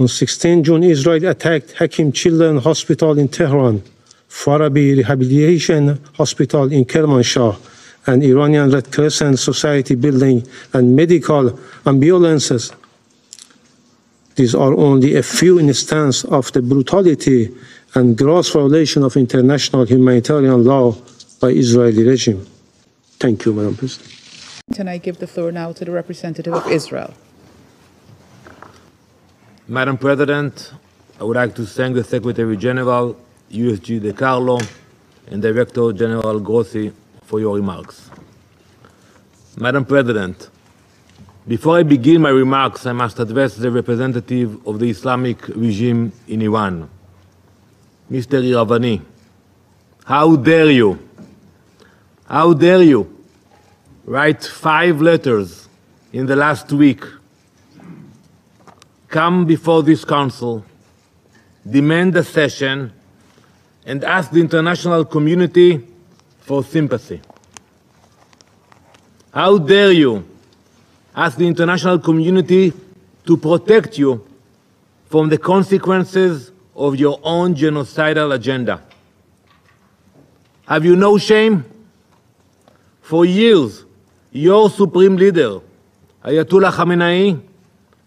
On 16 June, Israel attacked Hakim Children's Hospital in Tehran, Farabi Rehabilitation Hospital in Kermanshah, and Iranian Red Crescent Society building and medical ambulances. These are only a few instances of the brutality and gross violation of international humanitarian law by Israeli regime. Thank you, Madam President. And I give the floor now to the representative of Israel. Madam President, I would like to thank the Secretary General, USG De Carlo, and Director General Grossi for your remarks. Madam President, before I begin my remarks, I must address the representative of the Islamic regime in Iran. Mr. Iravani, how dare you? How dare you write 5 letters in the last week, come before this Council, demand a session, and ask the international community for sympathy? How dare you ask the international community to protect you from the consequences of your own genocidal agenda? Have you no shame? For years, your supreme leader, Ayatollah Khamenei,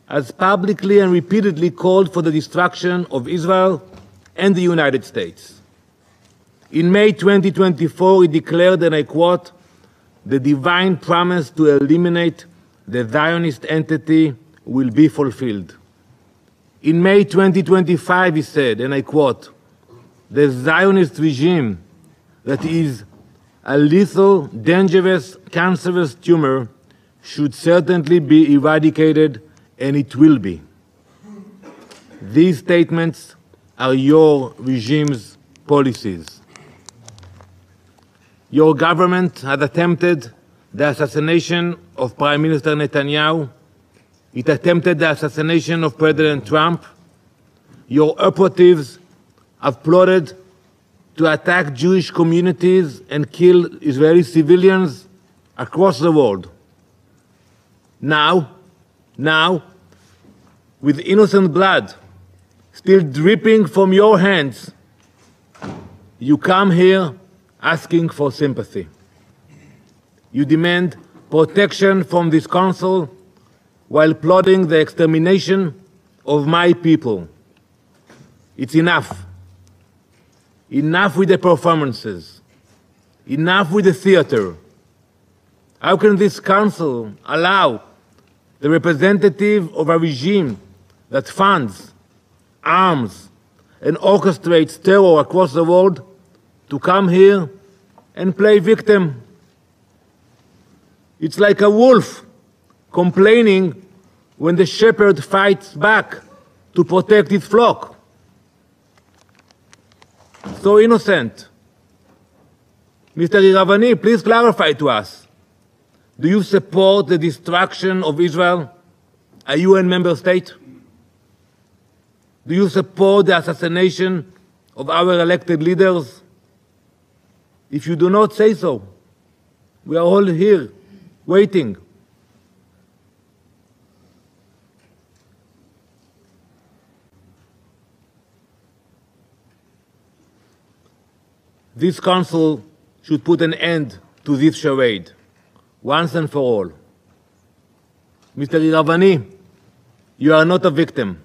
has publicly and repeatedly called for the destruction of Israel and the United States. In May 2024, he declared, and I quote, "The divine promise to eliminate the Zionist entity will be fulfilled." In May 2025, he said, and I quote, "The Zionist regime that is a lethal, dangerous, cancerous tumor should certainly be eradicated, and it will be." These statements are your regime's policies. Your government has attempted the assassination of Prime Minister Netanyahu. It attempted the assassination of President Trump. Your operatives have plotted to attack Jewish communities and kill Israeli civilians across the world. Now, with innocent blood still dripping from your hands, you come here asking for sympathy. You demand protection from this Council while plotting the extermination of my people. It's enough. Enough with the performances. Enough with the theater. How can this Council allow the representative of a regime that funds, arms, and orchestrates terror across the world to come here and play victim? It's like a wolf complaining when the shepherd fights back to protect his flock. So innocent. Mr. Iravani, please clarify to us. Do you support the destruction of Israel, a UN member state? Do you support the assassination of our elected leaders? If you do not say so, we are all here waiting. This Council should put an end to this charade, once and for all. Mr. Iravani, you are not a victim.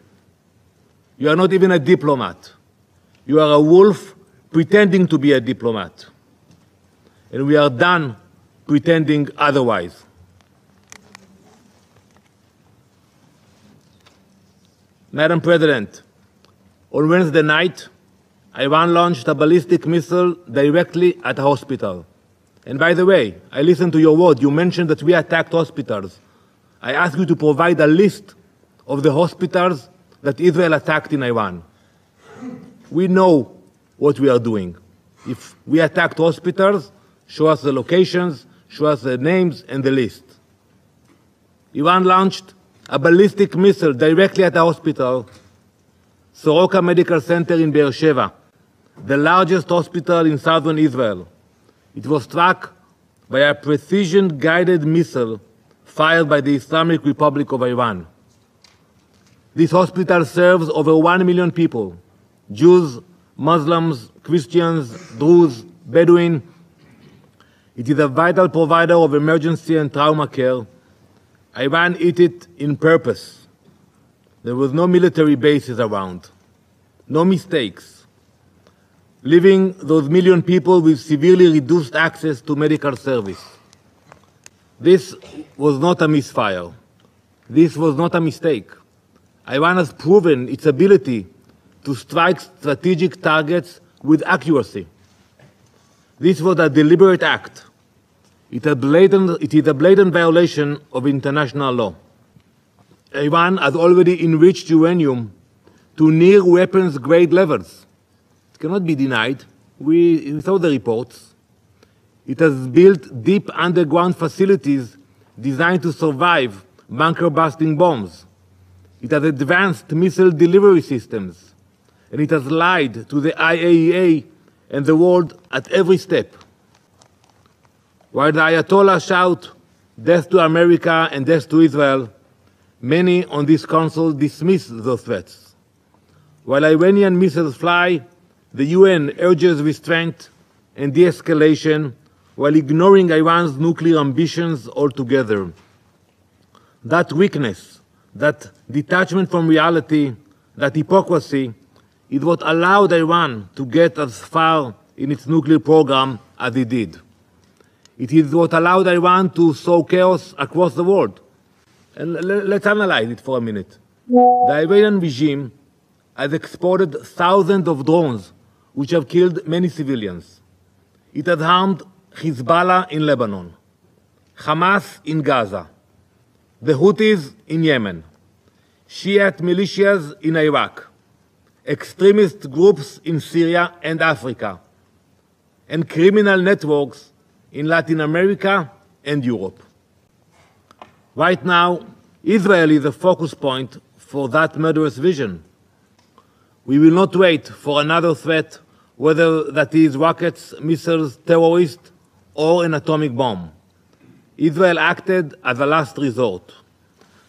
You are not even a diplomat. You are a wolf pretending to be a diplomat. And we are done pretending otherwise. Madam President, on Wednesday night, Iran launched a ballistic missile directly at a hospital. And by the way, I listened to your word. You mentioned that we attacked hospitals. I ask you to provide a list of the hospitals that Israel attacked in Iran. We know what we are doing. If we attacked hospitals, show us the locations, show us the names and the list. Iran launched a ballistic missile directly at a hospital, Soroka Medical Center in Beersheba, the largest hospital in southern Israel. It was struck by a precision-guided missile fired by the Islamic Republic of Iran. This hospital serves over 1 million people: Jews, Muslims, Christians, Druze, Bedouin. It is a vital provider of emergency and trauma care. Iran hit it in purpose. There was no military bases around, no mistakes, leaving those million people with severely reduced access to medical service. This was not a misfire. This was not a mistake. Iran has proven its ability to strike strategic targets with accuracy. This was a deliberate act. It is a blatant violation of international law. Iran has already enriched uranium to near weapons-grade levels. It cannot be denied. We saw the reports. It has built deep underground facilities designed to survive bunker-busting bombs. It has advanced missile delivery systems, and it has lied to the IAEA and the world at every step. While the Ayatollah shout, "Death to America and death to Israel," many on this council dismiss those threats. While Iranian missiles fly, the UN urges restraint and de-escalation while ignoring Iran's nuclear ambitions altogether. That weakness, that detachment from reality, that hypocrisy is what allowed Iran to get as far in its nuclear program as it did. It is what allowed Iran to sow chaos across the world. And let's analyze it for a minute. The Iranian regime has exported thousands of drones which have killed many civilians. It has harmed Hezbollah in Lebanon, Hamas in Gaza, the Houthis in Yemen, Shiite militias in Iraq, extremist groups in Syria and Africa, and criminal networks in Latin America and Europe. Right now, Israel is the focus point for that murderous vision. We will not wait for another threat, whether that is rockets, missiles, terrorists, or an atomic bomb. Israel acted as a last resort.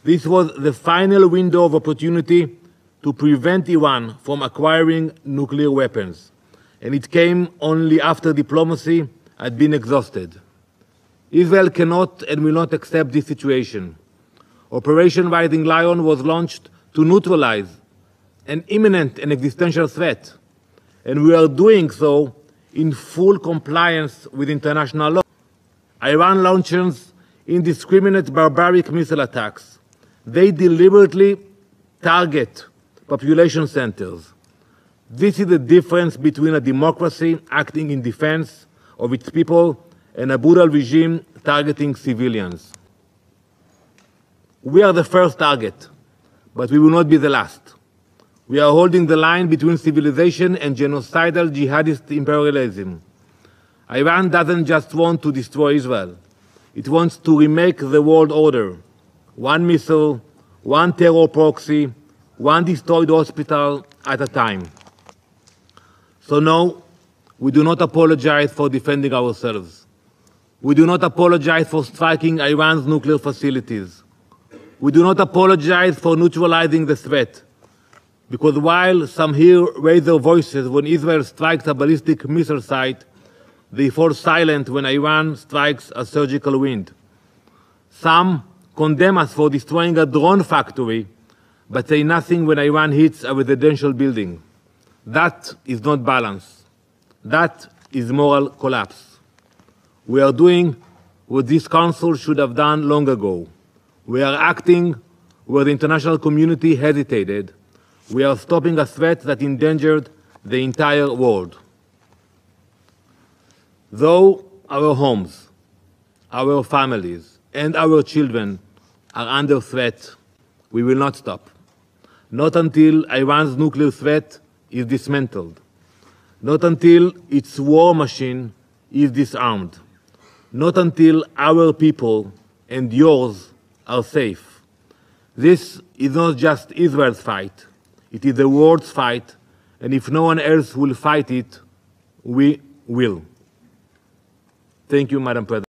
This was the final window of opportunity to prevent Iran from acquiring nuclear weapons, and it came only after diplomacy had been exhausted. Israel cannot and will not accept this situation. Operation Rising Lion was launched to neutralize an imminent and existential threat, and we are doing so in full compliance with international law. Iran launches indiscriminate barbaric missile attacks. They deliberately target population centers. This is the difference between a democracy acting in defense of its people and a brutal regime targeting civilians. We are the first target, but we will not be the last. We are holding the line between civilization and genocidal jihadist imperialism. Iran doesn't just want to destroy Israel. It wants to remake the world order. One missile, one terror proxy, one destroyed hospital at a time. So no, we do not apologize for defending ourselves. We do not apologize for striking Iran's nuclear facilities. We do not apologize for neutralizing the threat, because while some here raise their voices when Israel strikes a ballistic missile site, they fall silent when Iran strikes a surgical wound. Some condemn us for destroying a drone factory, but say nothing when Iran hits a residential building. That is not balance. That is moral collapse. We are doing what this Council should have done long ago. We are acting where the international community hesitated. We are stopping a threat that endangered the entire world. Though our homes, our families, and our children are under threat, we will not stop. Not until Iran's nuclear threat is dismantled. Not until its war machine is disarmed. Not until our people and yours are safe. This is not just Israel's fight. It is the world's fight, and if no one else will fight it, we will. Thank you, Madam President.